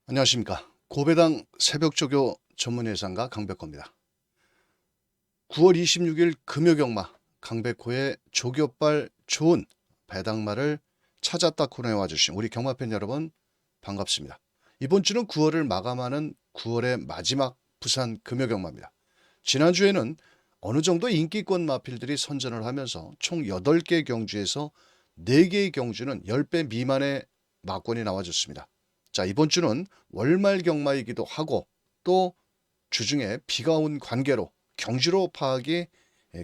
안녕하십니까. 고배당 새벽조교 전문예상가 강백호입니다. 9월 26일 금요경마 강백호의 조교빨 좋은 배당마를 찾았다 코너에 와주신 우리 경마팬 여러분 반갑습니다. 이번 주는 9월을 마감하는 9월의 마지막 부산 금요경마입니다. 지난주에는 어느 정도 인기권 마필들이 선전을 하면서 총 8개 경주에서 4개의 경주는 10배 미만의 마권이 나와줬습니다. 자, 이번 주는 월말 경마이기도 하고 또 주중에 비가 온 관계로 경주로 파악이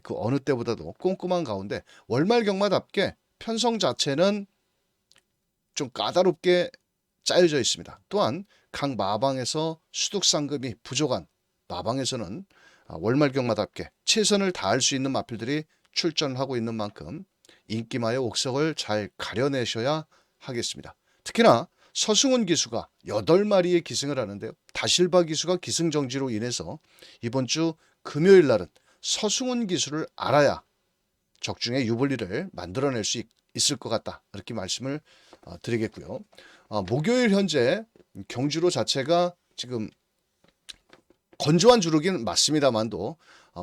그 어느 때보다도 꼼꼼한 가운데 월말 경마답게 편성 자체는 좀 까다롭게 짜여져 있습니다. 또한 각 마방에서 수득 상금이 부족한 마방에서는 월말 경마답게 최선을 다할 수 있는 마필들이 출전하고 있는 만큼 인기마의 옥석을 잘 가려내셔야 하겠습니다. 특히나 서승훈 기수가 8마리의 기승을 하는데요. 다실바 기수가 기승정지로 인해서 이번 주 금요일 날은 서승훈 기수를 알아야 적중의 유불리를 만들어낼 수 있을 것 같다. 이렇게 말씀을 드리겠고요. 목요일 현재 경주로 자체가 지금 건조한 주루긴 맞습니다만도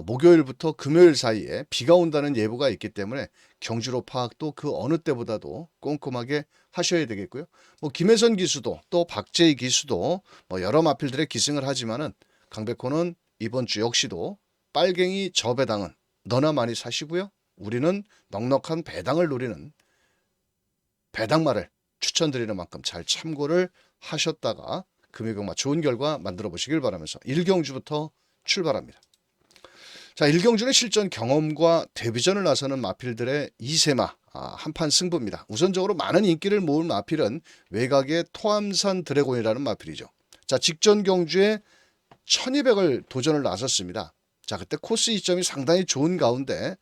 목요일부터 금요일 사이에 비가 온다는 예보가 있기 때문에 경주로 파악도 그 어느 때보다도 꼼꼼하게 하셔야 되겠고요. 뭐 김혜선 기수도 또 박재희 기수도 뭐 여러 마필들의 기승을 하지만은 강백호는 이번 주 역시도 빨갱이 저배당은 너나 많이 사시고요. 우리는 넉넉한 배당을 노리는 배당마를 추천드리는 만큼 잘 참고를 하셨다가 금요경마 좋은 결과 만들어 보시길 바라면서 1경주부터 출발합니다. 자, 1경주는 실전 경험과 데뷔전을 나서는 마필들의 2세마 한판 승부입니다. 우선적으로 많은 인기를 모은 마필은 외곽의 토암산 드래곤이라는 마필이죠. 자, 직전 경주에 1200을 도전을 나섰습니다. 자, 그때 코스 이점이 상당히 좋은 가운데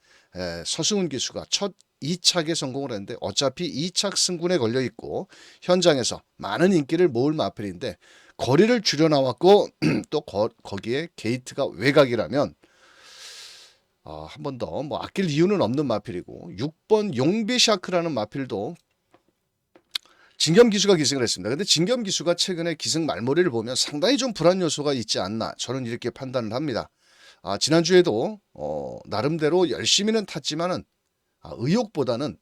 서승훈 기수가 첫 2착에 성공을 했는데 어차피 2착 승군에 걸려 있고 현장에서 많은 인기를 모을 마필인데 거리를 줄여 나왔고 또 거기에 게이트가 외곽이라면 한 번 더 뭐 아낄 이유는 없는 마필이고 6번 용비샤크라는 마필도 진겸 기수가 기승을 했습니다. 근데 진겸 기수가 최근에 기승 말머리를 보면 상당히 좀 불안 요소가 있지 않나 저는 이렇게 판단을 합니다. 지난주에도 나름대로 열심히는 탔지만은 의욕보다는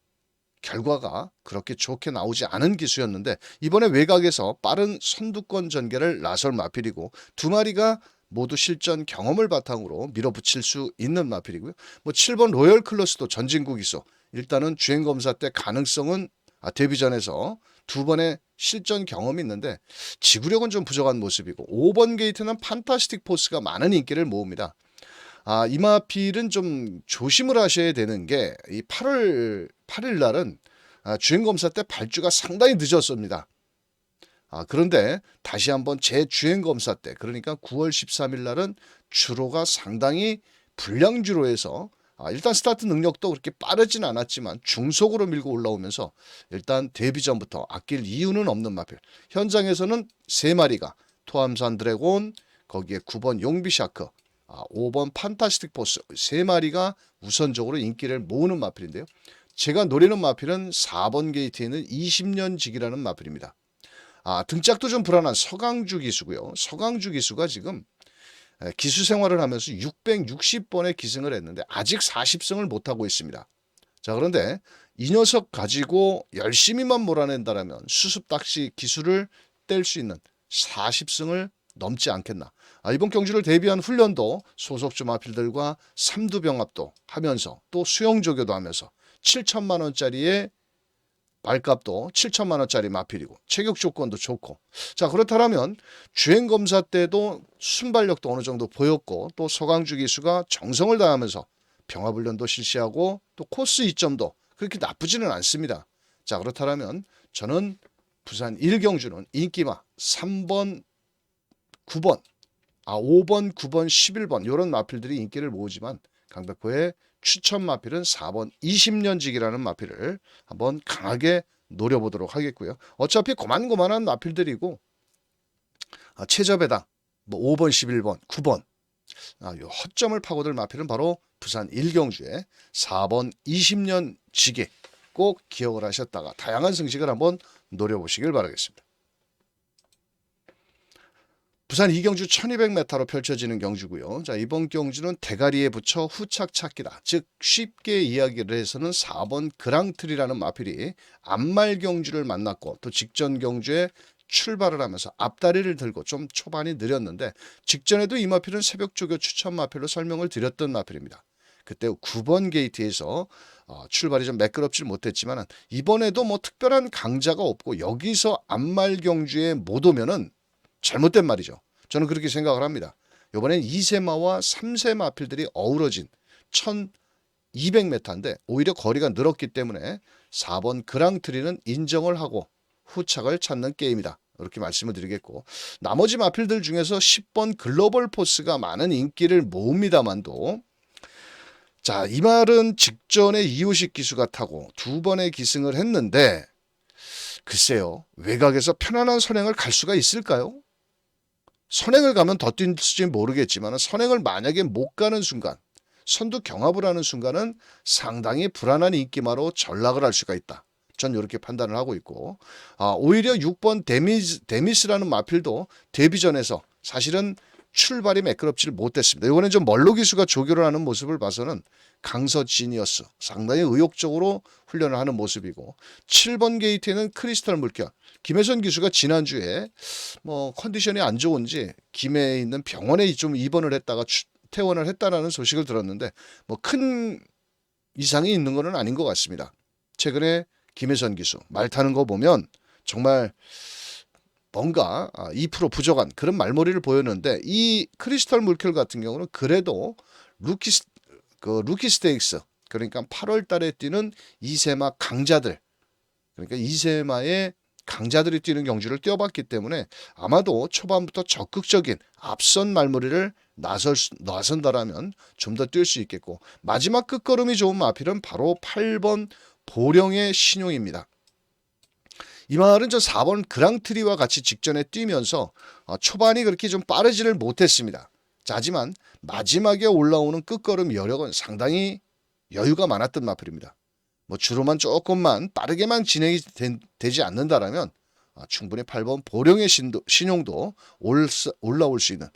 결과가 그렇게 좋게 나오지 않은 기수였는데 이번에 외곽에서 빠른 선두권 전개를 나설 마필이고 두 마리가 모두 실전 경험을 바탕으로 밀어붙일 수 있는 마필이고요. 뭐 7번 로열 클로스도 전진구 기수 일단은 주행검사 때 가능성은 데뷔전에서 두 번의 실전 경험이 있는데 지구력은 좀 부족한 모습이고 5번 게이트는 판타스틱 포스가 많은 인기를 모읍니다. 이 마필은 좀 조심을 하셔야 되는 게 이 8일 날은 주행검사 때 발주가 상당히 늦었습니다. 그런데 다시 한번 재주행검사 때 그러니까 9월 13일 날은 주로가 상당히 불량주로해서 일단 스타트 능력도 그렇게 빠르진 않았지만 중속으로 밀고 올라오면서 일단 데뷔전부터 아낄 이유는 없는 마필. 현장에서는 3마리가 토암산 드래곤 거기에 9번 용비샤크 5번 판타스틱 포스 3마리가 우선적으로 인기를 모으는 마필인데요. 제가 노리는 마필은 4번 게이트에 있는 20년 직이라는 마필입니다. 등짝도 좀 불안한 서강주 기수고요. 서강주 기수가 지금 기수 생활을 하면서 660번의 기승을 했는데 아직 40승을 못하고 있습니다. 자, 그런데 이 녀석 가지고 열심히만 몰아낸다라면 수습닥시 기수를 뗄 수 있는 40승을 넘지 않겠나. 이번 경주를 대비한 훈련도 소속주 마필들과 삼두병합도 하면서 또 수영조교도 하면서 7천만 원짜리의 말값도 7천만 원짜리 마필이고 체격 조건도 좋고 자 그렇다면 주행검사 때도 순발력도 어느 정도 보였고 또 서강주 기수가 정성을 다하면서 병합훈련도 실시하고 또 코스 이점도 그렇게 나쁘지는 않습니다. 자 그렇다면 저는 부산 1경주는 인기마 3번 9번 5번 9번 11번 이런 마필들이 인기를 모으지만 강백호의 추천 마필은 4번 20년직이라는 마필을 한번 강하게 노려보도록 하겠고요. 어차피 고만고만한 마필들이고 최저배당 뭐 5번 11번 9번 요 허점을 파고들 마필은 바로 부산 1경주의 4번 20년직에 꼭 기억을 하셨다가 다양한 승식을 한번 노려보시길 바라겠습니다. 부산 이경주 1200m로 펼쳐지는 경주고요. 자, 이번 경주는 대가리에 붙여 후착 찾기다. 즉 쉽게 이야기를 해서는 4번 그랑트리라는 마필이 앞말 경주를 만났고 또 직전 경주에 출발을 하면서 앞다리를 들고 좀 초반이 느렸는데 직전에도 이 마필은 새벽 조교 추천 마필로 설명을 드렸던 마필입니다. 그때 9번 게이트에서 출발이 좀 매끄럽지 못했지만 이번에도 뭐 특별한 강자가 없고 여기서 앞말 경주에 못 오면은 잘못된 말이죠. 저는 그렇게 생각을 합니다. 이번엔 2세마와 3세 마필들이 어우러진 1200m인데 오히려 거리가 늘었기 때문에 4번 그랑트리는 인정을 하고 후착을 찾는 게임이다. 이렇게 말씀을 드리겠고 나머지 마필들 중에서 10번 글로벌 포스가 많은 인기를 모읍니다만도 자, 이 말은 직전에 이호식 기수가 타고 2번의 기승을 했는데 글쎄요. 외곽에서 편안한 선행을 갈 수가 있을까요? 선행을 가면 더 뛸지 모르겠지만 선행을 만약에 못 가는 순간 선두 경합을 하는 순간은 상당히 불안한 인기마로 전락을 할 수가 있다. 전 이렇게 판단을 하고 있고 오히려 6번 데미스라는 마필도 데뷔전에서 사실은 출발이 매끄럽지를 못했습니다. 이번엔 좀 멀로 기수가 조교를 하는 모습을 봐서는 강서 지니어스 상당히 의욕적으로 훈련을 하는 모습이고 7번 게이트에는 크리스탈 물결 김혜선 기수가 지난주에 뭐 컨디션이 안 좋은지 김해에 있는 병원에 좀 입원을 했다가 퇴원을 했다라는 소식을 들었는데 뭐 큰 이상이 있는 것은 아닌 것 같습니다. 최근에 김혜선 기수 말 타는 거 보면 정말 뭔가 2% 부족한 그런 말머리를 보였는데 이 크리스탈 물결 같은 경우는 그래도 루키 스테이크스 그러니까 8월 달에 뛰는 2세마 강자들 그러니까 2세마의 강자들이 뛰는 경주를 뛰어봤기 때문에 아마도 초반부터 적극적인 앞선 말머리를 나선다라면 좀 더 뛸 수 있겠고 마지막 끝걸음이 좋은 마필은 바로 8번 보령의 신용입니다. 이 말은 저 4번 그랑트리와 같이 직전에 뛰면서 초반이 그렇게 좀 빠르지를 못했습니다. 자, 하지만 마지막에 올라오는 끝걸음 여력은 상당히 여유가 많았던 마필입니다. 뭐 주로만 조금만 빠르게만 진행이 되지 않는다라면 충분히 8번 보령의 신용도 올라올 수 있는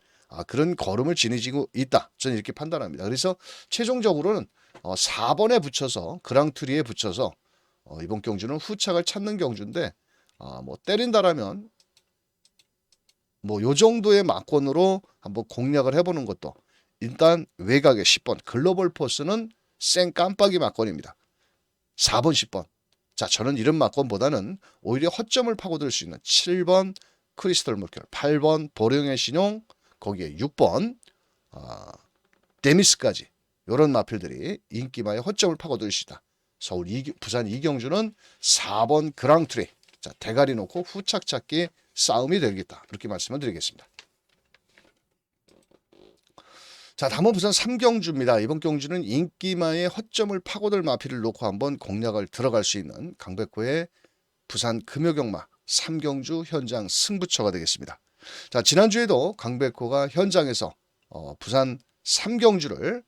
그런 걸음을 지니고 있다. 저는 이렇게 판단합니다. 그래서 최종적으로는 4번에 붙여서 그랑트리에 붙여서 이번 경주는 후착을 찾는 경주인데 뭐 때린다라면 뭐 요 정도의 막권으로 한번 공략을 해보는 것도 일단 외곽의 10번 글로벌 포스는 생 깜빡이 막권입니다. 4번 10번 자 저는 이런 막권보다는 오히려 허점을 파고들 수 있는 7번 크리스털 물결 8번 보령의 신용 거기에 6번 데미스까지 이런 마필들이 인기마의 허점을 파고들 수 있다. 부산 이경주는 4번 그랑트리 자 대가리 놓고 후착 찾기 싸움이 되겠다. 이렇게 말씀을 드리겠습니다. 자 다음은 부산 3경주입니다. 이번 경주는 인기마의 허점을 파고들 마필을 놓고 한번 공략을 들어갈 수 있는 강백호의 부산 금요경마 3경주 현장 승부처가 되겠습니다. 자 지난주에도 강백호가 현장에서 부산 3경주를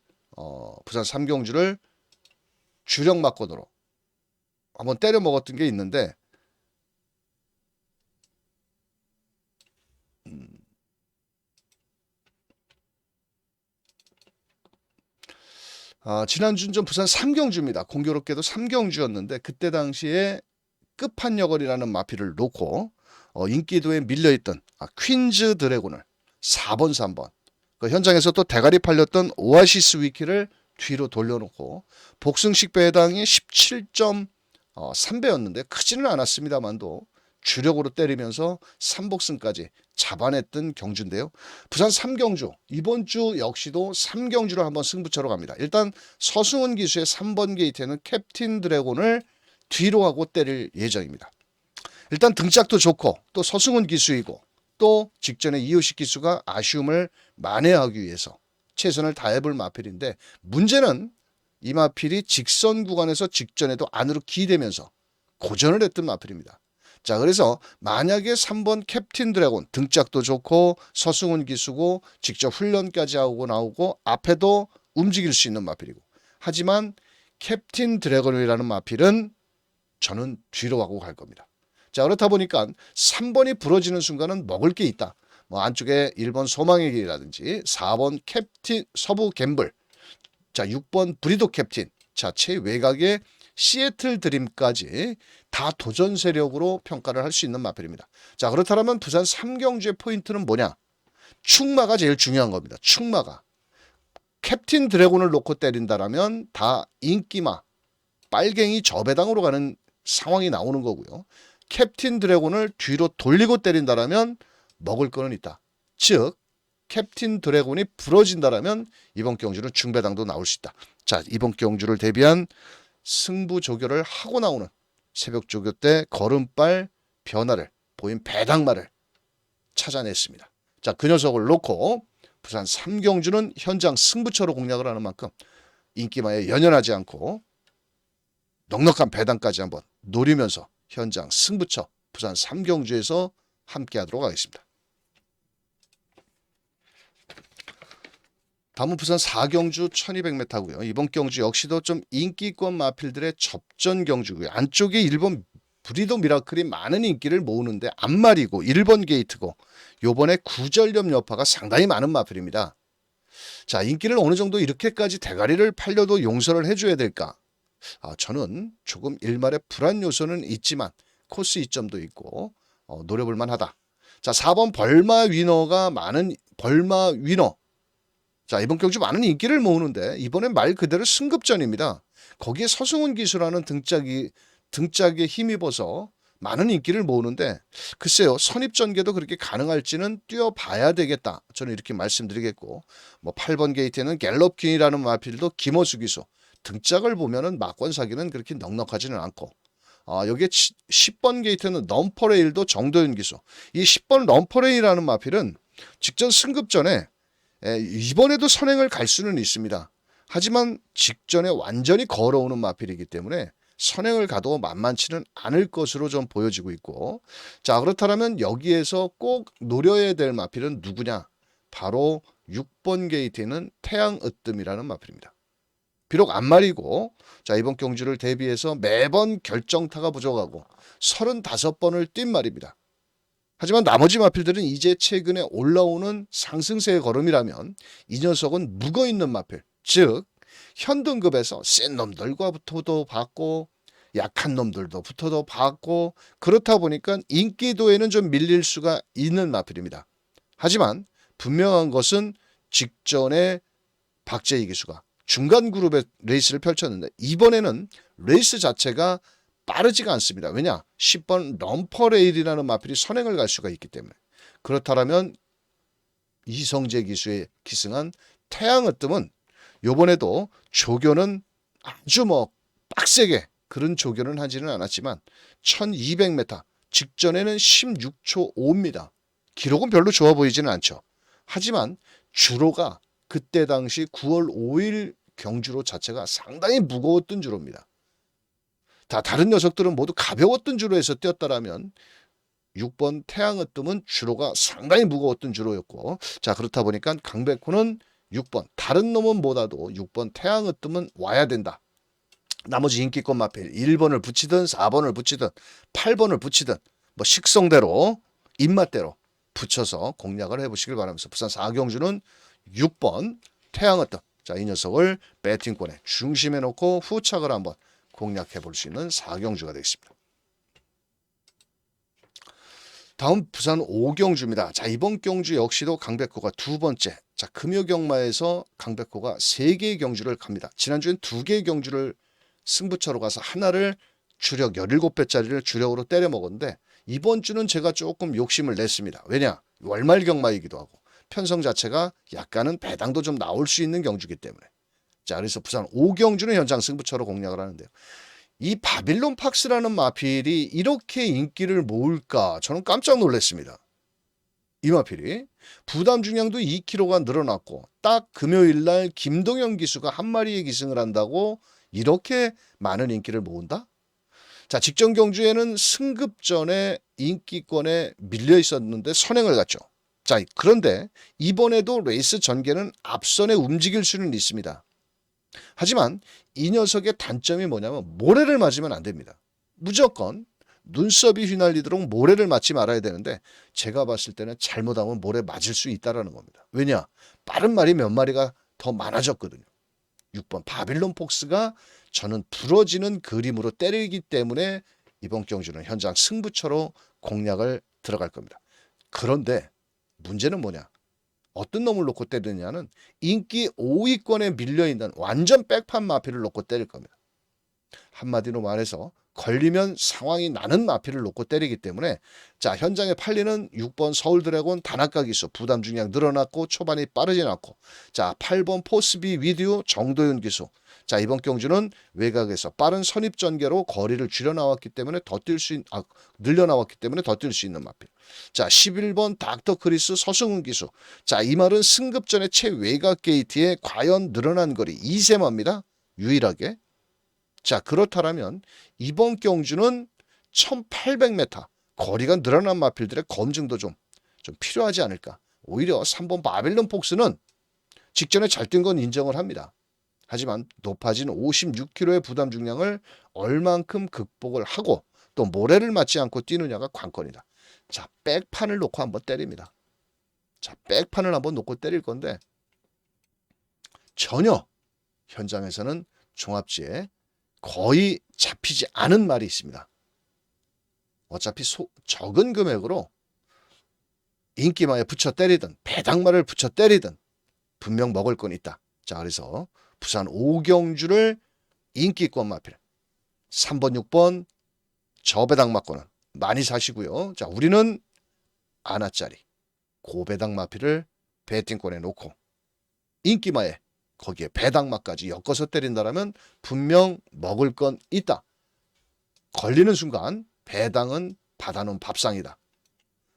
주력 막권으로 한번 때려 먹었던 게 있는데 지난주는 좀 부산 3경주입니다. 공교롭게도 3경주였는데 그때 당시에 끝판여걸이라는 마필을 놓고 인기도에 밀려있던 퀸즈 드래곤을 4번 3번 그 현장에서 또 대가리 팔렸던 오아시스 위키를 뒤로 돌려놓고 복승식배 해당이 17.3배였는데 크지는 않았습니다만도 주력으로 때리면서 3복승까지 잡아냈던 경주인데요. 부산 3경주 이번 주 역시도 3경주로 한번 승부처로 갑니다. 일단 서승훈 기수의 3번 게이트에는 캡틴 드래곤을 뒤로 하고 때릴 예정입니다. 일단 등짝도 좋고 또 서승훈 기수이고 또 직전에 이호식 기수가 아쉬움을 만회하기 위해서 최선을 다해볼 마필인데 문제는 이 마필이 직선 구간에서 직전에도 안으로 기대면서 고전을 했던 마필입니다. 자 그래서 만약에 3번 캡틴 드래곤 등짝도 좋고 서승훈 기수고 직접 훈련까지 하고 나오고 앞에도 움직일 수 있는 마필이고 하지만 캡틴 드래곤이라는 마필은 저는 뒤로 하고 갈 겁니다. 자 그렇다 보니까 3번이 부러지는 순간은 먹을 게 있다. 뭐 안쪽에 1번 소망의 길이라든지 4번 캡틴 서부 갬블, 자 6번 브리도 캡틴, 자 최외곽의 시애틀 드림까지 다 도전 세력으로 평가를 할 수 있는 마필입니다. 자 그렇다면 부산 3경주의 포인트는 뭐냐? 축마가 제일 중요한 겁니다. 축마가. 캡틴 드래곤을 놓고 때린다라면 다 인기마, 빨갱이 저배당으로 가는 상황이 나오는 거고요. 캡틴 드래곤을 뒤로 돌리고 때린다라면 먹을 거는 있다. 즉 캡틴 드래곤이 부러진다라면 이번 경주는 중배당도 나올 수 있다. 자 이번 경주를 대비한 승부 조교를 하고 나오는 새벽 조교 때 걸음발 변화를 보인 배당마를 찾아냈습니다. 자 그 녀석을 놓고 부산 3경주는 현장 승부처로 공략을 하는 만큼 인기마에 연연하지 않고 넉넉한 배당까지 한번 노리면서 현장 승부처 부산 3경주에서 함께 하도록 하겠습니다. 다음은 부산 4경주 1200m고요. 이번 경주 역시도 좀 인기권 마필들의 접전 경주고요. 안쪽에 1번 브리도 미라클이 많은 인기를 모으는데 앞말이고 1번 게이트고 요번에 구전염 여파가 상당히 많은 마필입니다. 자 인기를 어느 정도 이렇게까지 대가리를 팔려도 용서를 해줘야 될까? 저는 조금 일말의 불안 요소는 있지만 코스 이점도 있고 노려볼 만하다. 자 4번 벌마 위너가 많은 벌마 위너. 자 이번 경주 많은 인기를 모으는데 이번엔 말 그대로 승급전입니다. 거기에 서승훈 기수라는 등짝에 힘입어서 많은 인기를 모으는데 글쎄요 선입전개도 그렇게 가능할지는 뛰어봐야 되겠다. 저는 이렇게 말씀드리겠고 뭐 8번 게이트에는 갤럽퀸이라는 마필도 김호수 기수 등짝을 보면은 막권 사기는 그렇게 넉넉하지는 않고 여기에 10번 게이트는 넘퍼레일도 정도윤 기수 이 10번 넘퍼레일이라는 마필은 직전 승급전에 이번에도 선행을 갈 수는 있습니다. 하지만 직전에 완전히 걸어오는 마필이기 때문에 선행을 가도 만만치는 않을 것으로 좀 보여지고 있고 자 그렇다면 여기에서 꼭 노려야 될 마필은 누구냐? 바로 6번 게이트에는 태양으뜸이라는 마필입니다. 비록 앞말이고 자 이번 경주를 대비해서 매번 결정타가 부족하고 35번을 뛴 말입니다. 하지만 나머지 마필들은 이제 최근에 올라오는 상승세의 걸음이라면 이 녀석은 묵어있는 마필 즉 현등급에서 센 놈들과부터도 봤고 약한 놈들도 붙어도 봤고 그렇다 보니까 인기도에는 좀 밀릴 수가 있는 마필입니다. 하지만 분명한 것은 직전에 박재희 기수가 중간 그룹의 레이스를 펼쳤는데 이번에는 레이스 자체가 빠르지가 않습니다. 왜냐? 10번 럼퍼레일이라는 마필이 선행을 갈 수가 있기 때문에 그렇다면 이성재 기수의 기승한 태양으뜸은 요번에도 조교는 아주 빡세게 그런 조교는 하지는 않았지만 1200m 직전에는 16초 5입니다. 기록은 별로 좋아 보이지는 않죠. 하지만 주로가 그때 당시 9월 5일 경주로 자체가 상당히 무거웠던 주로입니다. 다른 녀석들은 모두 가벼웠던 주로에서 뛰었다라면 6번 태양으뜸은 주로가 상당히 무거웠던 주로였고 자 그렇다 보니까 강백호는 6번 다른 놈은 보다도 6번 태양으뜸은 와야 된다. 나머지 인기권 마필 1번을 붙이든 4번을 붙이든 8번을 붙이든 뭐 식성대로 입맛대로 붙여서 공략을 해보시길 바라면서 부산 4경주는 6번 태양으뜸 자 이 녀석을 배팅권에 중심에 놓고 후착을 한번 공략해 볼 수 있는 4경주가 되겠습니다. 다음 부산 5경주입니다. 자 이번 경주 역시도 강백호가 두 번째 자 금요경마에서 강백호가 3개의 경주를 갑니다. 지난주엔 2개의 경주를 승부처로 가서 하나를 주력 17배짜리를 주력으로 때려 먹었는데 이번 주는 제가 조금 욕심을 냈습니다. 왜냐? 월말 경마이기도 하고 편성 자체가 약간은 배당도 좀 나올 수 있는 경주이기 때문에 자 그래서 부산 5경주는 현장 승부처로 공략을 하는데요. 이 바빌론 팍스라는 마필이 이렇게 인기를 모을까 저는 깜짝 놀랐습니다. 이 마필이 부담 중량도 2kg가 늘어났고 딱 금요일날 김동현 기수가 한 마리의 기승을 한다고 이렇게 많은 인기를 모은다? 자 직전 경주에는 승급전에 인기권에 밀려 있었는데 선행을 갔죠. 자 그런데 이번에도 레이스 전개는 앞선에 움직일 수는 있습니다. 하지만 이 녀석의 단점이 뭐냐면 모래를 맞으면 안 됩니다. 무조건 눈썹이 휘날리도록 모래를 맞지 말아야 되는데 제가 봤을 때는 잘못하면 모래 맞을 수 있다라는 겁니다. 왜냐? 빠른 말이 몇 마리가 더 많아졌거든요. 6번 바빌론 폭스가 저는 부러지는 그림으로 때리기 때문에 이번 경주는 현장 승부처로 공략을 들어갈 겁니다. 그런데 문제는 뭐냐? 어떤 놈을 놓고 때리느냐는 인기 5위권에 밀려있는 완전 백판 마피를 놓고 때릴 겁니다. 한마디로 말해서 걸리면 상황이 나는 마피를 놓고 때리기 때문에 자 현장에 팔리는 6번 서울 드래곤 단학가 기수 부담 중량 늘어났고 초반이 빠르진 않고 자 8번 포스비 위디오 정도윤 기수 자 이번 경주는 외곽에서 빠른 선입 전개로 거리를 줄여 나왔기 때문에 늘려 나왔기 때문에 더 뛸 수 있는 마필. 자 11번 닥터 크리스 서승훈 기수 자 이 말은 승급전의 최외곽 게이트에 과연 늘어난 거리 2세마입니다. 유일하게. 자 그렇다면 이번 경주는 1800m 거리가 늘어난 마필들의 검증도 좀 필요하지 않을까. 오히려 3번 바빌론 폭스는 직전에 잘 뛴 건 인정을 합니다. 하지만 높아진 56kg의 부담 중량을 얼만큼 극복을 하고 또 모래를 맞지 않고 뛰느냐가 관건이다. 자 백판을 놓고 한번 때립니다. 자 백판을 한번 놓고 때릴 건데 전혀 현장에서는 종합지에 거의 잡히지 않은 말이 있습니다. 어차피 적은 금액으로 인기마에 붙여 때리든 배당말을 붙여 때리든 분명 먹을 건 있다. 자 그래서 부산 오경주를 인기권 마필 3번 6번 저배당 맞고는 많이 사시고요. 자 우리는 아나짜리 고배당 마필을 배팅권에 놓고 인기마에 거기에 배당마까지 엮어서 때린다라면 분명 먹을 건 있다. 걸리는 순간 배당은 받아놓은 밥상이다.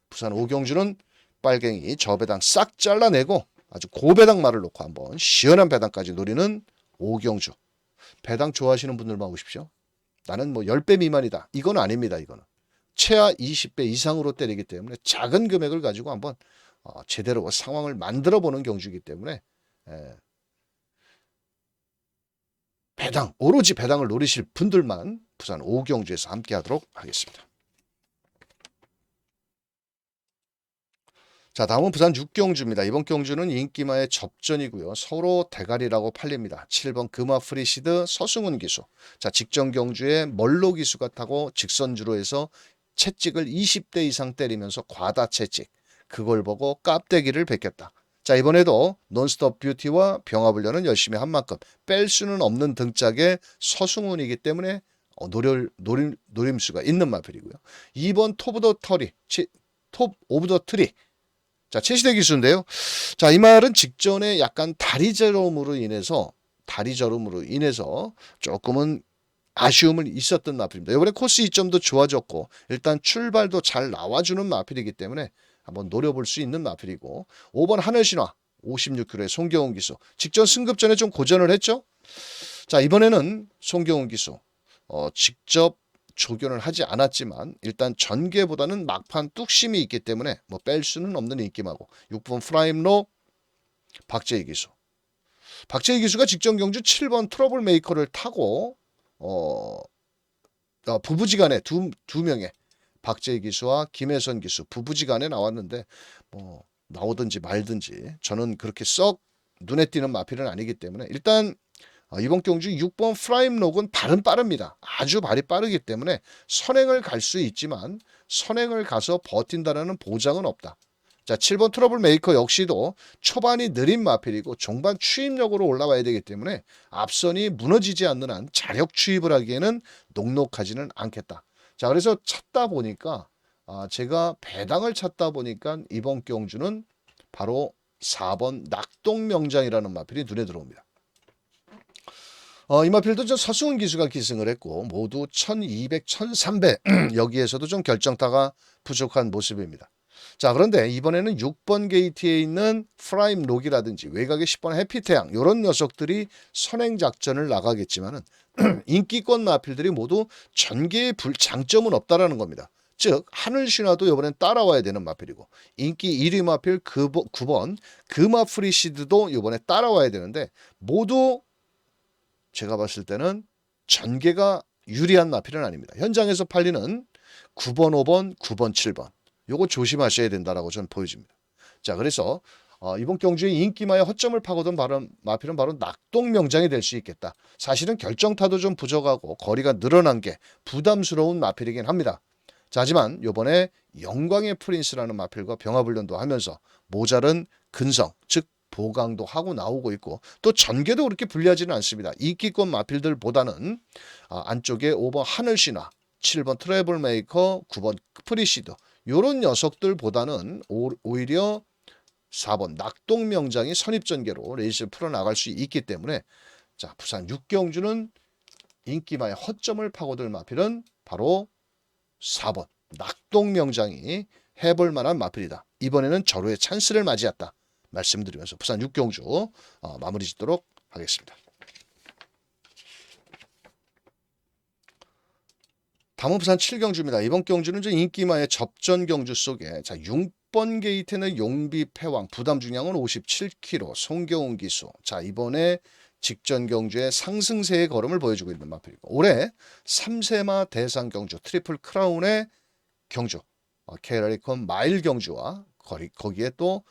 부산 오경주는 빨갱이 저배당 싹 잘라내고 아주 고배당 말을 놓고 한번 시원한 배당까지 노리는 오경주. 배당 좋아하시는 분들만 오십시오. 나는 뭐 10배 미만이다. 이건 아닙니다. 이거는. 최하 20배 이상으로 때리기 때문에 작은 금액을 가지고 한번 제대로 상황을 만들어보는 경주이기 때문에 배당, 오로지 배당을 노리실 분들만 부산 오경주에서 함께 하도록 하겠습니다. 자 다음은 부산 6경주입니다. 이번 경주는 인기마의 접전이고요. 서로 대가리라고 팔립니다. 7번 금화 프리시드 서승훈 기수. 자 직전 경주에 멀로 기수가 타고 직선주로 해서 채찍을 20대 이상 때리면서 과다 채찍. 그걸 보고 깝대기를 베꼈다. 자 이번에도 논스톱 뷰티와 병합을려는 열심히 한 만큼 뺄 수는 없는 등짝의 서승훈이기 때문에 노림수가 있는 마필이고요. 2번 톱 오브 더 트리. 자 최시대 기수인데요. 자 이 말은 직전에 약간 다리 저름으로 인해서 조금은 아쉬움은 있었던 마필입니다. 이번에 코스 이점도 좋아졌고 일단 출발도 잘 나와주는 마필이기 때문에 한번 노려볼 수 있는 마필이고 5번 하늘신화 56kg의 송경훈 기수 직전 승급전에 좀 고전을 했죠. 자 이번에는 송경훈 기수 직접 조견을 하지 않았지만 일단 전개보다는 막판 뚝심이 있기 때문에 뭐 뺄 수는 없는 인기마고 6번 프라임로 박재희 기수가 직전 경주 7번 트러블 메이커를 타고 부부지간에 두 명의 박재희 기수와 김혜선 기수 부부지간에 나왔는데 뭐 나오든지 말든지 저는 그렇게 썩 눈에 띄는 마필은 아니기 때문에 일단 이번 경주 6번 프라임록은 발은 빠릅니다. 아주 발이 빠르기 때문에 선행을 갈 수 있지만 선행을 가서 버틴다는 보장은 없다. 자 7번 트러블 메이커 역시도 초반이 느린 마필이고 종반 추입력으로 올라와야 되기 때문에 앞선이 무너지지 않는 한 자력 추입을 하기에는 녹록하지는 않겠다. 자 그래서 제가 배당을 찾다 보니까 이번 경주는 바로 4번 낙동명장이라는 마필이 눈에 들어옵니다. 이 마필도 좀 서승훈 기수가 기승을 했고 모두 1200, 1300 여기에서도 좀 결정타가 부족한 모습입니다. 자 그런데 이번에는 6번 게이트에 있는 프라임 록이라든지 외곽의 10번 해피태양 이런 녀석들이 선행작전을 나가겠지만은 인기권 마필들이 모두 전개의 장점은 없다라는 겁니다. 즉 하늘신화도 이번엔 따라와야 되는 마필이고 인기 1위 마필 9번 금화 프리시드도 이번에 따라와야 되는데 모두 제가 봤을 때는 전개가 유리한 마필은 아닙니다. 현장에서 팔리는 9번, 5번, 9번, 7번. 요거 조심하셔야 된다라고 저는 보여집니다. 자, 그래서 이번 경주의 인기마의 허점을 파고든 마필은 바로 낙동명장이 될 수 있겠다. 사실은 결정타도 좀 부족하고 거리가 늘어난 게 부담스러운 마필이긴 합니다. 자, 하지만 요번에 영광의 프린스라는 마필과 병합훈련도 하면서 모자른 근성, 즉 보강도 하고 나오고 있고 또 전개도 그렇게 불리하지는 않습니다. 인기권 마필들보다는 안쪽에 5번 하늘신화, 7번 트래블 메이커, 9번 프리시드 요런 녀석들보다는 오히려 4번 낙동명장이 선입전개로 레이스를 풀어나갈 수 있기 때문에 자, 부산 6경주는 인기마의 허점을 파고들 마필은 바로 4번 낙동명장이 해볼 만한 마필이다. 이번에는 절호의 찬스를 맞이했다. 말씀드리면서 부산 6경주 마무리 짓도록 하겠습니다. 다음은 부산 7경주입니다. 이번 경주는 인기마의 접전 경주 속에 자 6번 게이트는 용비 패왕 부담 중량은 57kg 송경훈 기수. 자 이번에 직전 경주의 상승세의 걸음을 보여주고 있는 마필이고 올해 3세마 대상 경주 트리플 크라운의 경주 KRA콘 마일 경주와 거기에 또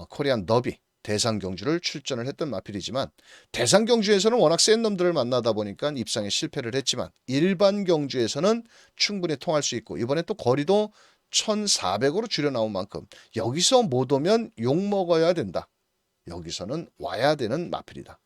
코리안 더비 대상 경주를 출전을 했던 마필이지만 대상 경주에서는 워낙 센 놈들을 만나다 보니까 입상에 실패를 했지만 일반 경주에서는 충분히 통할 수 있고 이번에 또 거리도 1400으로 줄여 나온 만큼 여기서 못 오면 욕먹어야 된다. 여기서는 와야 되는 마필이다.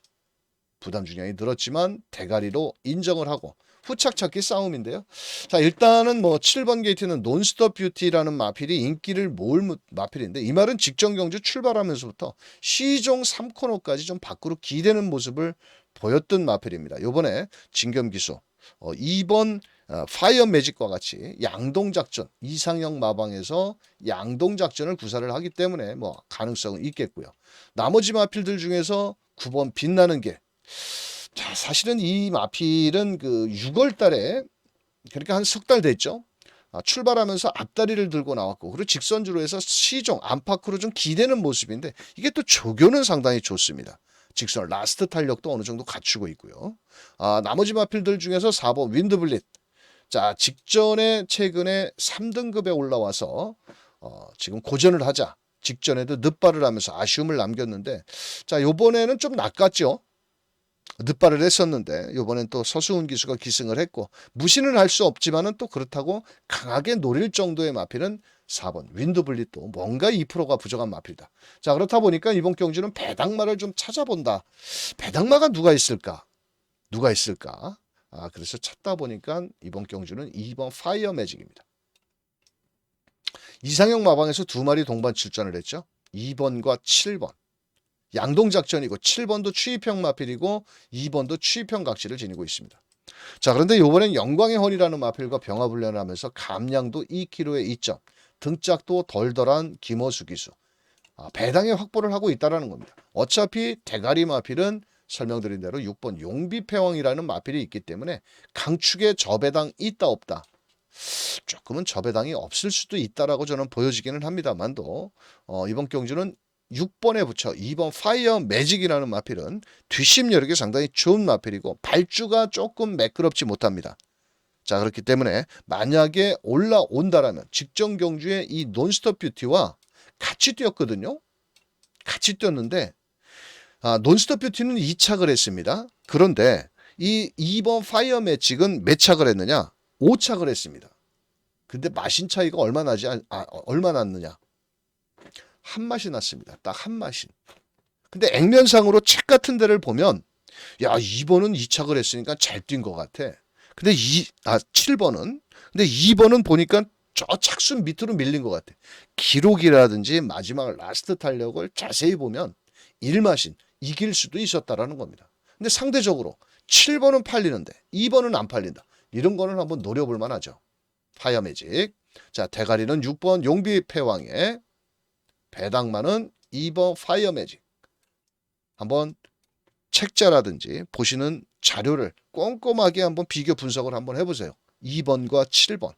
부담 중량이 늘었지만 대가리로 인정을 하고 후착 찾기 싸움인데요. 자 일단은 7번 게이트는 논스톱 뷰티라는 마필이 인기를 모을 마필인데 이 말은 직전 경주 출발하면서부터 시종 3코너까지 좀 밖으로 기대는 모습을 보였던 마필입니다. 요번에 진겸기수 2번 파이어 매직과 같이 양동작전 이상형 마방에서 양동작전을 구사를 하기 때문에 가능성은 있겠고요. 나머지 마필들 중에서 9번 빛나는 게 자, 사실은 이 마필은 6월 달에 그러니까 한 석 달 됐죠. 출발하면서 앞다리를 들고 나왔고 그리고 직선주로 해서 시종 안팎으로 좀 기대는 모습인데 이게 또 조교는 상당히 좋습니다. 직선 라스트 탄력도 어느 정도 갖추고 있고요. 나머지 마필들 중에서 4번 윈드블릿. 자, 직전에 최근에 3등급에 올라와서 지금 고전을 하자. 직전에도 늦발을 하면서 아쉬움을 남겼는데 자, 요번에는 좀 낚았죠. 늦발을 했었는데 이번엔 또 서수훈 기수가 기승을 했고 무시는 할 수 없지만은 또 그렇다고 강하게 노릴 정도의 마필은 4번 윈드블릿도 뭔가 2%가 부족한 마필이다. 자 그렇다 보니까 이번 경주는 배당마를 좀 찾아본다. 배당마가 누가 있을까? 그래서 찾다 보니까 이번 경주는 2번 파이어 매직입니다. 이상형 마방에서 2마리 동반 출전을 했죠. 2번과 7번. 양동작전이고 7번도 추위평 마필이고 2번도 추위평 각시를 지니고 있습니다. 자 그런데 이번엔 영광의 헌이라는 마필과 병합훈련을 하면서 감량도 2kg의 2점 등짝도 덜덜한 김어수 기수 배당의 확보를 하고 있다는 겁니다. 어차피 대가리 마필은 설명드린 대로 6번 용비패왕이라는 마필이 있기 때문에 강축에 저배당 있다 없다 조금은 저배당이 없을 수도 있다라고 저는 보여지기는 합니다만도 이번 경주는 6번에 붙여 2번 파이어 매직이라는 마필은 뒷심 여력이 상당히 좋은 마필이고 발주가 조금 매끄럽지 못합니다. 자 그렇기 때문에 만약에 올라온다라면 직전 경주에 이 논스톱 뷰티와 같이 뛰었거든요. 같이 뛰었는데 논스톱 뷰티는 2착을 했습니다. 그런데 이 2번 파이어 매직은 몇 착을 했느냐? 5착을 했습니다. 근데 마신 차이가 얼마 났느냐? 한 맛이 났습니다. 딱 한 맛이. 근데 액면상으로 책 같은 데를 보면 야 2번은 2착을 했으니까 잘 뛴 것 같아. 근데 7번은 근데 2번은 보니까 저 착순 밑으로 밀린 것 같아. 기록이라든지 마지막 라스트 탄력을 자세히 보면 1마신 이길 수도 있었다라는 겁니다. 근데 상대적으로 7번은 팔리는데 2번은 안 팔린다. 이런 거는 한번 노려볼 만하죠. 파이어 매직. 자 대가리는 6번 용비 패왕의 배당마는 2번 파이어 매직. 한번 책자라든지 보시는 자료를 꼼꼼하게 한번 비교 분석을 한번 해보세요. 2번과 7번.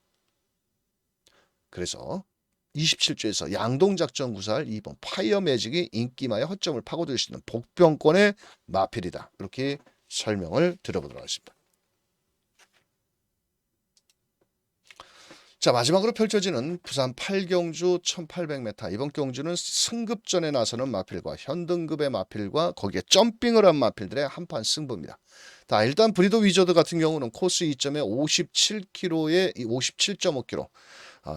그래서 27조에서 양동작전 구사할 2번 파이어 매직이 인기마의 허점을 파고들 수 있는 복병권의 마필이다. 이렇게 설명을 드려보도록 하겠습니다. 자, 마지막으로 펼쳐지는 부산 8경주 1800m. 이번 경주는 승급전에 나서는 마필과 현등급의 마필과 거기에 점핑을 한 마필들의 한판 승부입니다. 자, 일단 브리더 위저드 같은 경우는 코스 2점에 57km에 57.5km.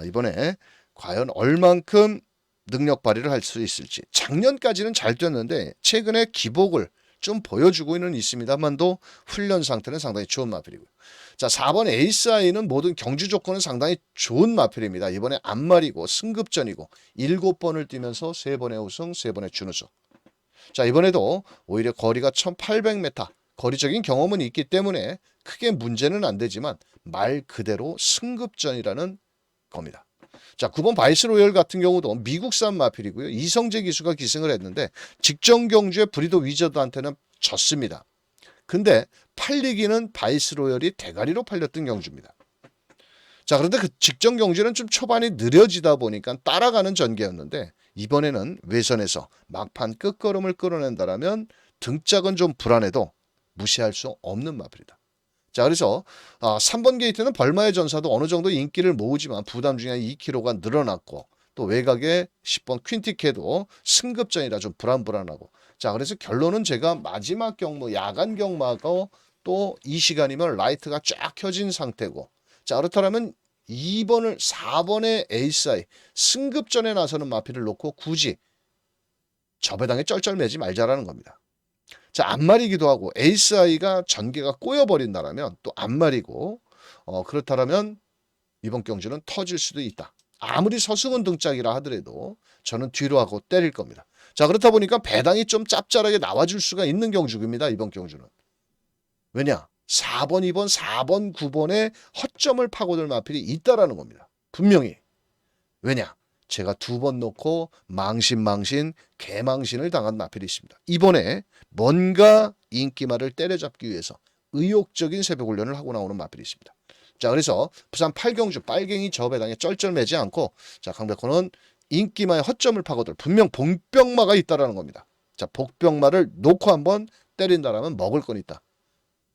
이번에 과연 얼만큼 능력 발휘를 할 수 있을지. 작년까지는 잘 뛰었는데 최근에 기복을 좀 보여주고 있습니다만도 훈련 상태는 상당히 좋은 마필이고요. 자, 4번 에이스아이는 모든 경주 조건은 상당히 좋은 마필입니다. 이번에 안말이고 승급전이고 7번을 뛰면서 3번의 우승, 3번의 준우승. 자, 이번에도 오히려 거리가 1800m, 거리적인 경험은 있기 때문에 크게 문제는 안 되지만 말 그대로 승급전이라는 겁니다. 자, 9번 바이스로열 같은 경우도 미국산 마필이고요. 이성재 기수가 기승을 했는데 직전 경주에 브리더 위저드한테는 졌습니다. 근데 팔리기는 바이스로열이 대가리로 팔렸던 경주입니다. 자, 그런데 그 직전 경주는 좀 초반이 느려지다 보니까 따라가는 전개였는데 이번에는 외선에서 막판 끝걸음을 끌어낸다라면 등짝은 좀 불안해도 무시할 수 없는 마필이다. 자, 그래서 3번 게이트는 벌마의 전사도 어느 정도 인기를 모으지만 부담 중에 2kg가 늘어났고 또 외곽에 10번 퀸티케도 승급전이라 좀 불안하고. 자, 그래서 결론은 제가 마지막 경마, 야간 경마가 또 이 시간이면 라이트가 쫙 켜진 상태고. 자, 그렇다면 4번의 에이스아이 승급전에 나서는 마필을 놓고 굳이 저 배당에 쩔쩔매지 말자라는 겁니다. 자, 안말이기도 하고 에이스아이가 전개가 꼬여버린다라면 또 안말이고 그렇다면 이번 경주는 터질 수도 있다. 아무리 서승은 등짝이라 하더라도 저는 뒤로 하고 때릴 겁니다. 자, 그렇다 보니까 배당이 좀 짭짤하게 나와줄 수가 있는 경주입니다. 이번 경주는. 왜냐? 4번, 2번, 4번, 9번에 허점을 파고들 마필이 있다라는 겁니다. 분명히. 왜냐? 제가 2번 놓고 망신, 개망신을 당한 마필이 있습니다. 이번에 뭔가 인기말을 때려잡기 위해서 의욕적인 새벽 훈련을 하고 나오는 마필이 있습니다. 자, 그래서 부산 8경주 빨갱이 저 배당에 쩔쩔매지 않고 자, 강백호는 인기마의 허점을 파고들 분명 복병마가 있다라는 겁니다. 자, 복병마를 놓고 한번 때린다라면 먹을 건 있다.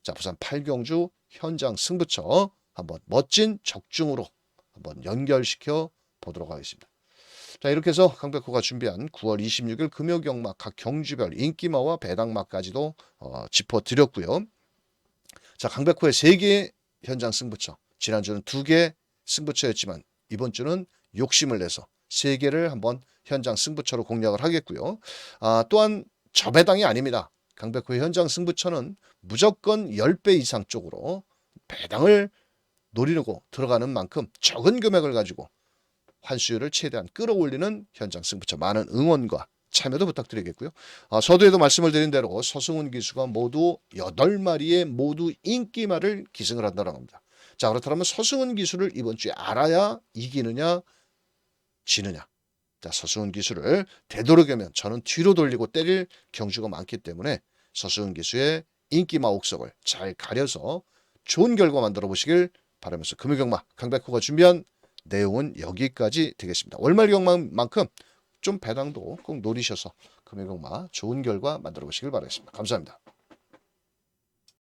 자, 부산 8경주 현장 승부처 한번 멋진 적중으로 한번 연결시켜 보도록 하겠습니다. 자, 이렇게 해서 강백호가 준비한 9월 26일 금요경마 각 경주별 인기마와 배당마까지도 짚어드렸고요. 자, 강백호의 3개의 현장 승부처. 지난주는 2개 승부처였지만 이번 주는 욕심을 내서 3개를 한번 현장 승부처로 공략을 하겠고요. 또한 저 배당이 아닙니다. 강백호의 현장 승부처는 무조건 10배 이상 쪽으로 배당을 노리려고 들어가는 만큼 적은 금액을 가지고 환수율을 최대한 끌어올리는 현장 승부처 많은 응원과 참여도 부탁드리겠고요. 서두에도 말씀을 드린 대로 서승훈 기수가 모두 8마리의 모두 인기마를 기승을 한다는 겁니다. 자, 그렇다면 서승훈 기수를 이번 주에 알아야 이기느냐 지느냐. 자, 서승훈 기수를 되도록이면 저는 뒤로 돌리고 때릴 경주가 많기 때문에 서승훈 기수의 인기마 옥석을 잘 가려서 좋은 결과 만들어 보시길 바라면서 금요경마 강백호가 준비한 내용은 여기까지 되겠습니다. 월말 경마만큼 좀 배당도 꼭 노리셔서 금요경마 좋은 결과 만들어 보시길 바라겠습니다. 감사합니다.